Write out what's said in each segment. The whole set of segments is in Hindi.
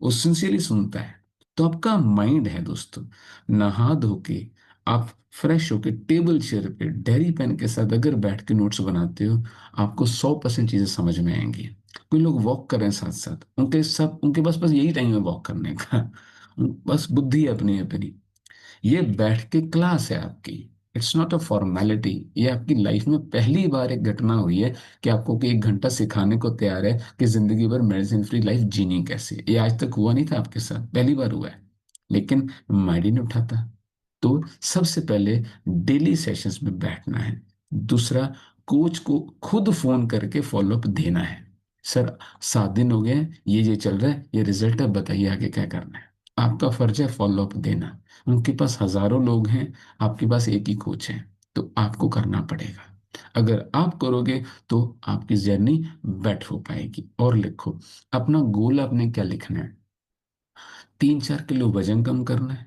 वो सिंसियरली सुनता है। तो आपका माइंड है दोस्तों, नहा धो के आप फ्रेश होके टेबल चेयर पे डायरी पेन के साथ अगर बैठ के नोट्स बनाते हो, आपको 100% चीजें समझ में आएंगी। कोई लोग वॉक कर रहे हैं साथ साथ, उनके पास बस यही टाइम है वॉक करने का। बस बुद्धि है अपनी अपनी। ये बैठ के क्लास है आपकी, इट्स नॉट अ फॉर्मेलिटी। ये आपकी लाइफ में पहली बार एक घटना हुई है कि आपको कि 1 घंटा सिखाने को तैयार है कि जिंदगी भर मेडिसिन फ्री लाइफ जीनी कैसे। ये आज तक हुआ नहीं था आपके साथ, पहली बार हुआ है। लेकिन माइंड ही नहीं उठाता। तो सबसे पहले डेली सेशंस में बैठना है। दूसरा, कोच को खुद फोन करके फॉलोअप देना है। सर, 7 दिन हो गए हैं, ये चल रहा है, ये रिजल्ट है, बताइए आगे क्या करना है। आपका फर्ज है फॉलोअप देना। उनके पास हजारों लोग हैं, आपके पास एक ही कोच है। तो आपको करना पड़ेगा। अगर आप करोगे तो आपकी जर्नी बेटर हो पाएगी। और लिखो, अपना गोल आपने क्या लिखना है। 3-4 किलो वजन कम करना है,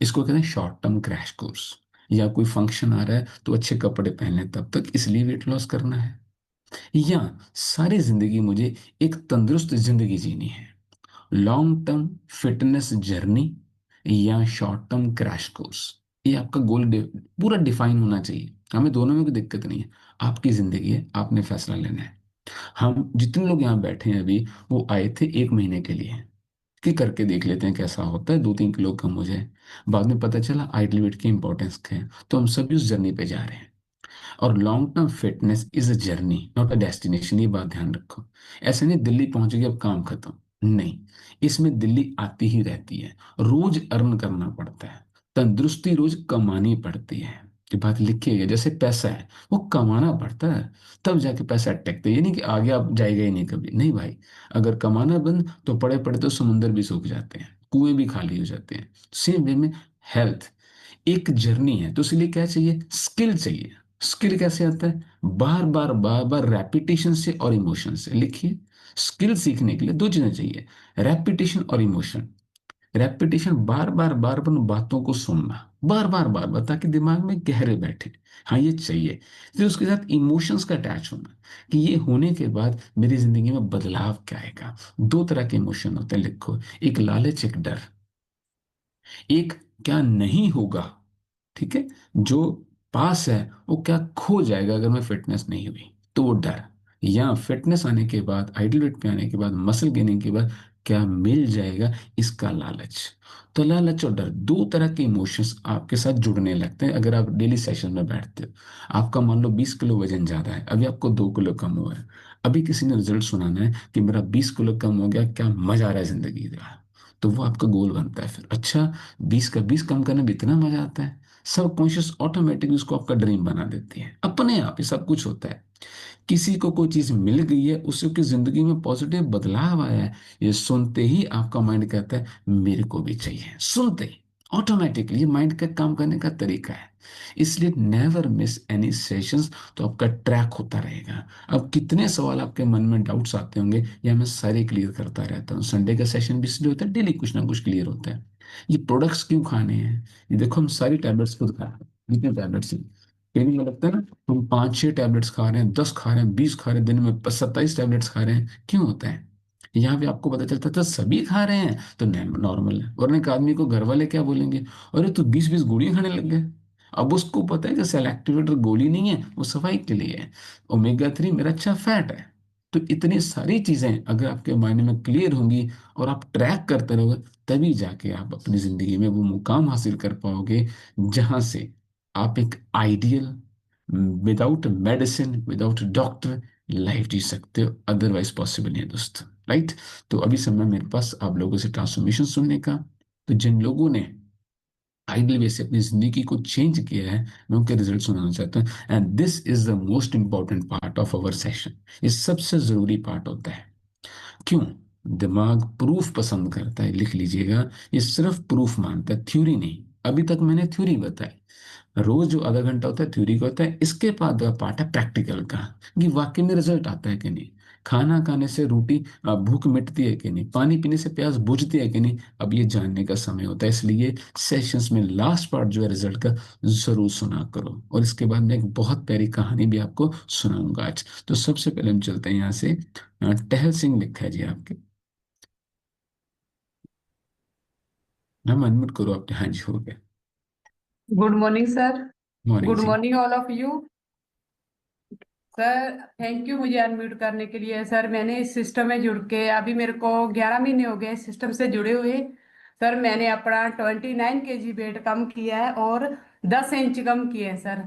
इसको कहते हैं शॉर्ट टर्म क्रैश कोर्स। या कोई फंक्शन आ रहा है तो अच्छे कपड़े पहने तब तक, इसलिए वेट लॉस करना है। या सारी जिंदगी मुझे एक तंदुरुस्त जिंदगी जीनी है, लॉन्ग टर्म फिटनेस जर्नी या शॉर्ट टर्म क्रैश कोर्स। ये आपका पूरा डिफाइन होना चाहिए। हमें दोनों में कोई दिक्कत नहीं है। आपकी जिंदगी है, आपने फैसला लेना है। हम जितने लोग यहाँ बैठे हैं अभी, वो आए थे 1 महीने के लिए कि करके देख लेते हैं कैसा होता है, 2-3 किलो कम हो जाए। बाद में पता चला आइडल वेट की इंपॉर्टेंस क्या है, तो हम सभी उस जर्नी पे जा रहे हैं। और long term fitness is a journey not a destination, ये बात ध्यान रखो। ऐसे नहीं दिल्ली पहुंच गए अब काम खत्म, नहीं। इसमें दिल्ली आती ही रहती है, रोज अर्न करना पड़ता है, तंदुरुस्ती रोज कमानी पड़ती है। ये बात लिखिएगा, जैसे पैसा है वो कमाना पड़ता है, तब जाके पैसा अटकता है। ये नहीं कि आगे आप जाएगा ही नहीं कभी, नहीं भाई। अगर कमाना बंद तो पड़े पड़े तो समुंदर भी सूख जाते हैं, कुएं भी खाली हो जाते हैं। सेम वे में हेल्थ एक जर्नी है, तो इसलिए क्या चाहिए, स्किल चाहिए। स्किल कैसे आता है, बार बार बार बार रेपिटेशन से और इमोशन से। लिखिए, स्किल सीखने के लिए 2 चीजें चाहिए, रेपिटेशन और इमोशन। रेपिटेशन, बार बार बार बार उन बातों को सुनना, बार बार बार बार, ताकि दिमाग में गहरे बैठे। हाँ, ये चाहिए। फिर उसके साथ इमोशंस का अटैच होना, कि ये होने के बाद मेरी जिंदगी में बदलाव क्या आएगा। 2 तरह के इमोशन होते हैं, लिखो, एक लालच, एक डर। एक क्या नहीं होगा, ठीक है, जो पास है वो क्या खो जाएगा अगर मैं फिटनेस नहीं हुई, तो वो डर। या फिटनेस आने के बाद, आइडल वेट पे आने के बाद, मसल गेनिंग के बाद क्या मिल जाएगा, इसका लालच। तो लालच और डर, 2 तरह के इमोशंस आपके साथ जुड़ने लगते हैं अगर आप डेली सेशन में बैठते हो। आपका मान लो 20 किलो वजन ज्यादा है, अभी आपको 2 किलो कम हुआ है। अभी किसी ने रिजल्ट सुनाना है कि मेरा 20 किलो कम हो गया, क्या मजा आ रहा है जिंदगी का। तो वो आपका गोल बनता है फिर। अच्छा, 20 का 20 कम करने में इतना मजा आता है, सब कॉन्शियस ऑटोमेटिकली उसको आपका ड्रीम बना देती है। अपने आप ही सब कुछ होता है। किसी को कोई चीज मिल गई है, उससे उसकी जिंदगी में पॉजिटिव बदलाव आया है, ये सुनते ही आपका माइंड कहता है मेरे को भी चाहिए। सुनते ही ऑटोमेटिकली, ये माइंड का काम करने का तरीका है। इसलिए नेवर मिस एनी सेशंस। तो आपका ट्रैक होता रहेगा। अब कितने सवाल आपके मन में डाउट्स आते होंगे, या मैं सारे क्लियर करता रहता हूँ। संडे का सेशन भी इसलिए होता है, डेली कुछ ना कुछ क्लियर होता है। ये प्रोडक्ट्स क्यों खाने हैं, ये देखो, हम सारी टैबलेट्स खुद खा रहे हैं। कितने टैबलेट्स हैं, कहीं में लगता है ना, हम 5-6 टैबलेट्स खा रहे हैं, 10 खा रहे हैं, 20 खा रहे हैं, दिन में 27 टैबलेट्स खा रहे हैं, क्यों होता है। यहाँ पे आपको पता चलता था सभी खा रहे हैं तो नॉर्मल है, वरना एक आदमी को घर वाले क्या बोलेंगे, अरे तो 20-20 गोलियां खाने लग गए। अब उसको पता है कि सेल एक्टिवेटर गोली नहीं है, वो सफाई के लिए है। ओमेगा 3 मेरा अच्छा फैट है। तो इतनी सारी चीजें अगर आपके माइंड में क्लियर होंगी और आप ट्रैक करते रहोगे, तभी जाके आप अपनी जिंदगी में वो मुकाम हासिल कर पाओगे जहां से आप एक ideal, without medicine, without doctor life जी सकते हो। अदरवाइज पॉसिबल नहीं है दोस्त, राइट। तो अभी समय मेरे पास आप लोगों से ट्रांसफॉर्मेशन सुनने का। तो जिन लोगों ने आइडियल वे से अपनी जिंदगी को चेंज किया है, मैं उनके रिजल्ट सुनाना चाहता हूँ। And this is the most important part of our session. ये सबसे जरूरी पार्ट होता है। क्यों, दिमाग प्रूफ पसंद करता है, लिख लीजिएगा। ये सिर्फ प्रूफ मानता है, थ्योरी नहीं। अभी तक मैंने थ्योरी बताई, रोज जो आधा घंटा होता है थ्योरी का होता है, इसके बाद का पार्ट है प्रैक्टिकल का, कि वाकई में रिजल्ट आता है कि नहीं। खाना खाने से रोटी भूख मिटती है कि नहीं, पानी पीने से प्यास बुझती है कि नहीं, अब ये जानने का समय होता है। इसलिए सेशंस में लास्ट पार्ट जो है रिजल्ट का, जरूर सुना करो। और इसके बाद मैं एक बहुत प्यारी कहानी भी आपको सुनाऊंगा आज। तो सबसे पहले हम चलते हैं यहाँ से। टहल सिंह लिखा है जी आपके। मैम अनम्यूट करो आपके, हाँ जी हो गया। Good morning sir. Morning good जी। Morning all of you. Sir thank you मुझे अनम्यूट करने के लिए। सर मैंने इस सिस्टम में जुड़ के अभी मेरे को 11 महीने हो गए इस सिस्टम से जुड़े हुए। सर मैंने अपना 29 kg वेट कम किया है और 10 इंच कम किए हैं सर।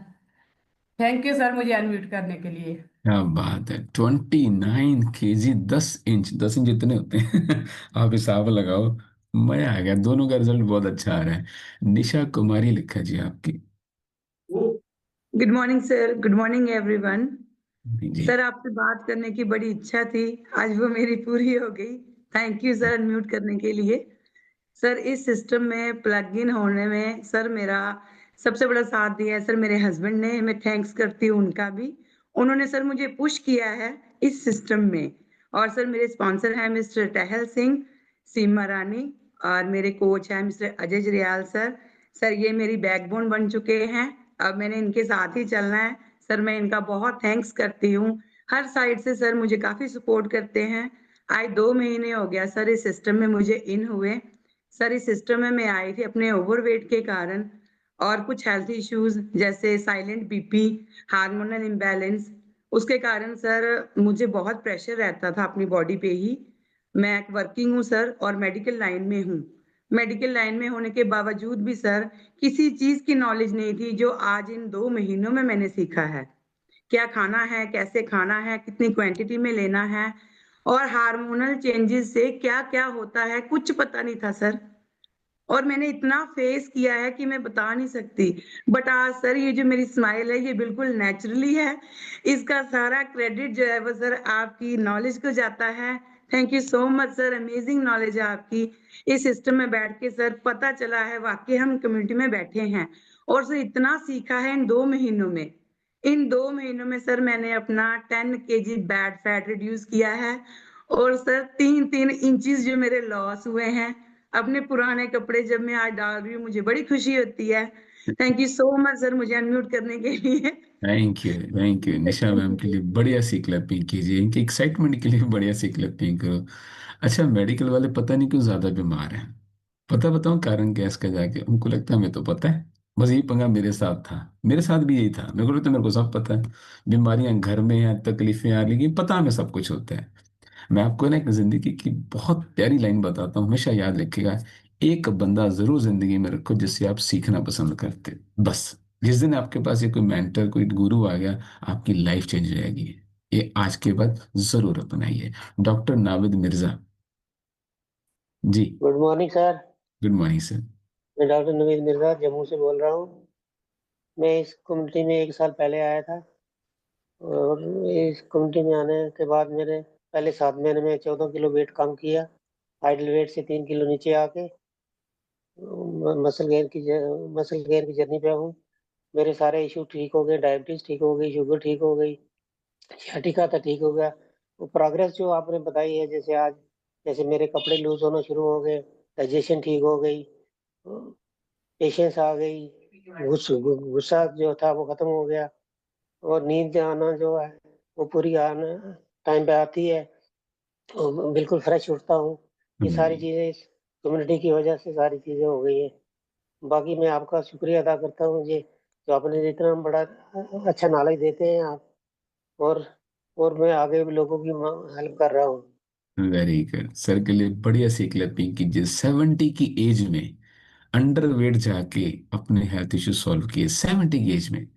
थैंक यू सर मुझे अनम्यूट करने के लिए। क्या बात है, 29 kg, 10 इंच, 10 इंच इतने होते हैं आप हिसाब लगाओ। मजा आ गया, दोनों का रिजल्ट बहुत अच्छा आ रहा है। निशा कुमारी लिखा जी आपकी। Good morning sir. Good morning everyone. जी। सर आपसे बात करने की बड़ी इच्छा थी, आज वो मेरी पूरी हो गई। थैंक यू सर अनम्यूट करने के लिए। सर इस सिस्टम में प्लग इन होने में सर मेरा सबसे बड़ा साथ दिया है सर मेरे हस्बैंड ने। मैं थैंक्स करती हूँ उनका भी। उन्होंने सर मुझे पुश किया है इस सिस्टम में। और सर मेरे स्पॉन्सर हैं मिस्टर टहल सिंह, सीमा रानी, और मेरे कोच हैं mister Ajay Jariyal sir. Sir ये मेरी बैकबोन बन चुके हैं, अब मैंने इनके साथ ही चलना है। सर मैं इनका बहुत थैंक्स करती हूँ। हर साइड से सर मुझे काफी सपोर्ट करते हैं। आज 2 महीने हो गया सर इस सिस्टम में मुझे इन हुए। सर इस सिस्टम में मैं आई थी अपने ओवरवेट के कारण और कुछ हेल्थ इश्यूज जैसे साइलेंट बीपी, हार्मोनल इम्बैलेंस। उसके कारण सर मुझे बहुत प्रेशर रहता था अपनी बॉडी पे ही। मैं वर्किंग हूँ सर और मेडिकल लाइन में हूँ। मेडिकल लाइन में होने के बावजूद भी सर किसी चीज की नॉलेज नहीं थी जो आज इन 2 महीनों में मैंने सीखा है। क्या खाना है, कैसे खाना है, कितनी क्वांटिटी में लेना है, और हार्मोनल चेंजेस से क्या क्या होता है कुछ पता नहीं था सर। और मैंने इतना फेस किया है कि मैं बता नहीं सकती। बट आज सर ये जो मेरी स्माइल है ये बिल्कुल नेचुरली है। इसका सारा क्रेडिट जो है वो सर आपकी नॉलेज को जाता है। Thank you so much sir, amazing knowledge है आपकी। इस सिस्टम में बैठ के सर पता चला है वाकई हम कम्युनिटी में बैठे हैं। और सर इतना सीखा है इन 2 महीनों में। इन 2 महीनों में सर मैंने अपना 10 kg बैड फैट रिड्यूस किया है। और सर 3-3 इंचेस जो मेरे लॉस हुए हैं। अपने पुराने कपड़े जब मैं आज डाल रही हूँ मुझे बड़ी खुशी होती है। Thank you so much sir मुझे अनम्यूट करने के लिए। Thank you, thank you Nisha ma'am के लिए बढ़िया सी क्लैपिंग कीजिए, इनकी एक्साइटमेंट के लिए बढ़िया सी क्लैपिंग करो। अच्छा, मेडिकल वाले पता नहीं क्यों ज्यादा बीमार हैं। पता बताऊं कारण क्या है इसका, जाके उनको लगता है हमें तो पता है। बस यही पंगा मेरे साथ था, मेरे साथ भी यही था, मेरे को लगता है मेरे को सब पता है। बीमारियां घर में हैं, तकलीफें आ, लेकिन पता हमें सब कुछ होता है। मैं आपको ना एक जिंदगी की बहुत प्यारी लाइन बताता हूँ, हमेशा याद रखिएगा। एक बंदा जरूर जिंदगी में रखो जिससे आप सीखना पसंद करते हो। बस जिस दिन आपके पास ये कोई मेंटर, कोई गुरु आ गया, आपकी लाइफ चेंज हो जाएगी। ये आज के बाद जरूर अपनाइए। Doctor Navid Mirza ji. Good morning sir. Good morning sir. मैं डॉक्टर नवीद मिर्जा जम्मू से बोल रहा हूँ। मैं इस कम्युनिटी में 1 साल पहले आया था और इस कम्युनिटी में आने के बाद मेरे पहले 7 महीने में 14 किलो वेट कम किया। आइडल वेट से 3 किलो नीचे आके मसल गेयर की जर्नी पे हूँ। मेरे सारे इशू ठीक हो गए, डायबिटीज ठीक हो गई, शुगर ठीक हो गई, sciatica था ठीक हो गया। वो प्रोग्रेस जो आपने बताई है, जैसे आज जैसे मेरे कपड़े लूज होना शुरू हो गए, डाइजेशन ठीक हो गई, पेशेंस आ गई, गुस्सा जो था वो खत्म हो गया, और नींद आना जो है वो पूरी आना टाइम पे आती है, तो बिल्कुल फ्रेश उठता हूँ। ये सारी हम्म, चीजें इस कम्युनिटी की वजह से सारी चीजें हो गई है। बाकी मैं आपका शुक्रिया अदा करता हूँ, ये जो आपने जितना बड़ा अच्छा नॉलेज देते हैं आप। और और मैं आगे भी लोगों की हेल्प कर रहा हूँ। वेरी गुड सर के लिए बढ़िया सी क्लैपिंग कीजिए। 70 की एज में अंडरवेट जाके अपने हेल्थ इश्यू सॉल्व किए, 70 की एज में।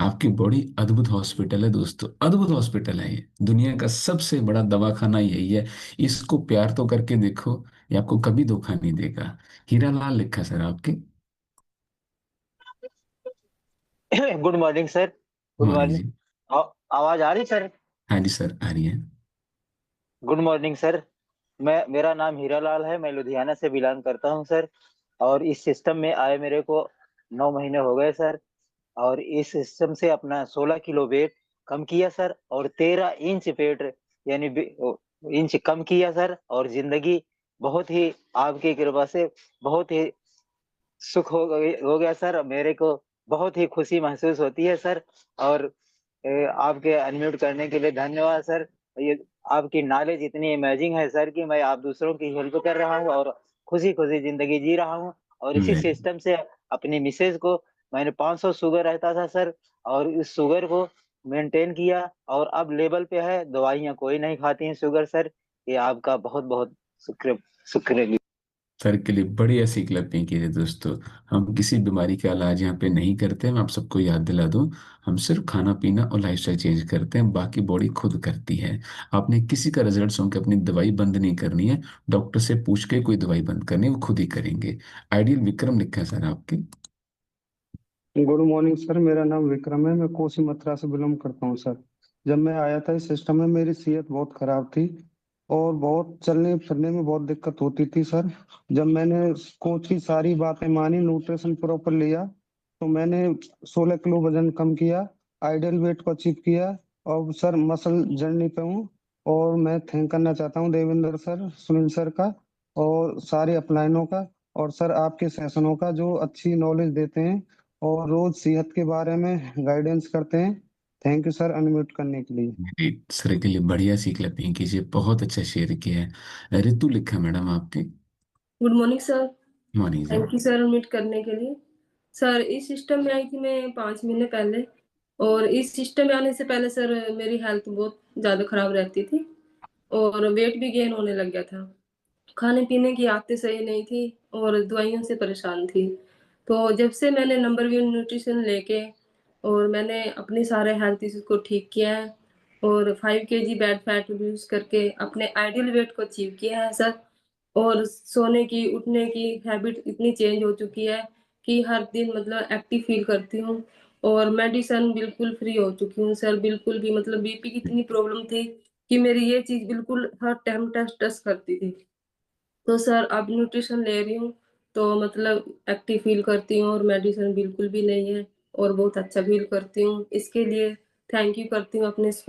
आपकी बॉडी अद्भुत हॉस्पिटल है दोस्तों, अद्भुत हॉस्पिटल है ये, दुनिया का सबसे बड़ा दवाखाना यही है। इसको प्यार तो करके देखो, ये आपको कभी धोखा नहीं देगा। हीरा लाल लिखा सर आपके। Good morning sir. Good morning morning. जी। आवाज आ रही सर? हाँ जी सर, आ रही है। Good morning sir. मेरा नाम हीरा लाल है, मैं लुधियाना से बिलोंग करता हूं सर। और इस सिस्टम में आए मेरे को 9 महीने हो गए सर। और इस सिस्टम से अपना 16 किलो वेट कम किया सर, और 13 इंच वेट यानी इंच कम किया सर। और जिंदगी बहुत ही आपकी कृपा से बहुत ही सुख हो गया सर। मेरे को बहुत ही खुशी महसूस होती है सर। और आपके अनम्यूट करने के लिए धन्यवाद सर। ये आपकी नॉलेज इतनी अमेजिंग है सर कि मैं आप दूसरों की हेल्प कर रहा हूँ और खुशी खुशी जिंदगी जी रहा हूँ। और इसी वेरी सिस्टम से अपनी मिसेज को मैंने 500 शुगर रहता था सर, और इस शुगर को मेंटेन किया और अब लेवल पे है, दवाइयाँ कोई नहीं खाती हैं शुगर सर। ये आपका बहुत बहुत शुक्र शुक्र। सर के लिए बढ़िया सी क्लैपिंग कीजिए दोस्तों। हम किसी बीमारी का इलाज यहाँ पे नहीं करते हैं, मैं आप सबको याद दिला दूं। हम सिर्फ खाना पीना और लाइफस्टाइल चेंज करते हैं, बाकी बॉडी खुद करती है। आपने किसी का रिजल्ट सुन के अपनी दवाई बंद नहीं करनी है। डॉक्टर से पूछ के कोई दवाई बंद करनी है, वो खुद ही करेंगे। आइडियल विक्रम लिखा है सर आपके। गुड मॉर्निंग सर, मेरा नाम विक्रम है। मैं कोसी मथुरा से बिलोंग करता हूँ सर। जब मैं आया था इस सिस्टम में, मेरी सेहत बहुत खराब थी और बहुत चलने फिरने में बहुत दिक्कत होती थी सर। जब मैंने कोच की सारी बातें मानी, न्यूट्रिशन प्रॉपर लिया, तो मैंने 16 किलो वजन कम किया, आइडियल वेट को अचीव किया और सर मसल जर्नी पे हूँ। और मैं थैंक करना चाहता हूँ देवेंद्र सर, सुनील सर का और सारे अपलाइनों का, और सर आपके सेशनों का जो अच्छी नॉलेज देते हैं और रोज सेहत के बारे में गाइडेंस करते हैं। थैंक यू सर अनम्यूट करने के लिए। मेरी सर के लिए बढ़िया सी क्लैपिंग कीजिए, बहुत अच्छा शेयर किया है। ऋतु लिखा है मैडम आपके। Good morning sir. मॉर्निंग जी। थैंक यू सर मीट करने के लिए। सर इस सिस्टम में आई थी मैं 5 महीने पहले, और इस सिस्टम में आने से पहले सर मेरी हेल्थ बहुत ज़्यादा खराब रहती थी और वेट भी गेन होने लग गया था। खाने पीने की आदतें सही नहीं थी और दवाइयों से परेशान थी। तो जब से मैंने नंबर वन न्यूट्रिशन लेके और मैंने अपने सारे हेल्थ इश्यूज को ठीक किया है और 5 kg बैड फैट रिड्यूस करके अपने आइडियल वेट को अचीव किया है सर। और सोने की उठने की हैबिट इतनी चेंज हो चुकी है कि हर दिन मतलब एक्टिव फील करती हूँ और मेडिसिन बिल्कुल फ्री हो चुकी हूँ सर। बिल्कुल भी मतलब बीपी की इतनी प्रॉब्लम थी कि मेरी ये चीज बिल्कुल हर टाइम टेस्ट टेस्ट करती थी। तो सर अब न्यूट्रिशन ले रही हूँ तो मतलब एक्टिव फील करती हूँ और मेडिसिन बिल्कुल भी नहीं है और बहुत अच्छा फील करती हूँ। इसके लिए थैंक यू करती हूँ अपने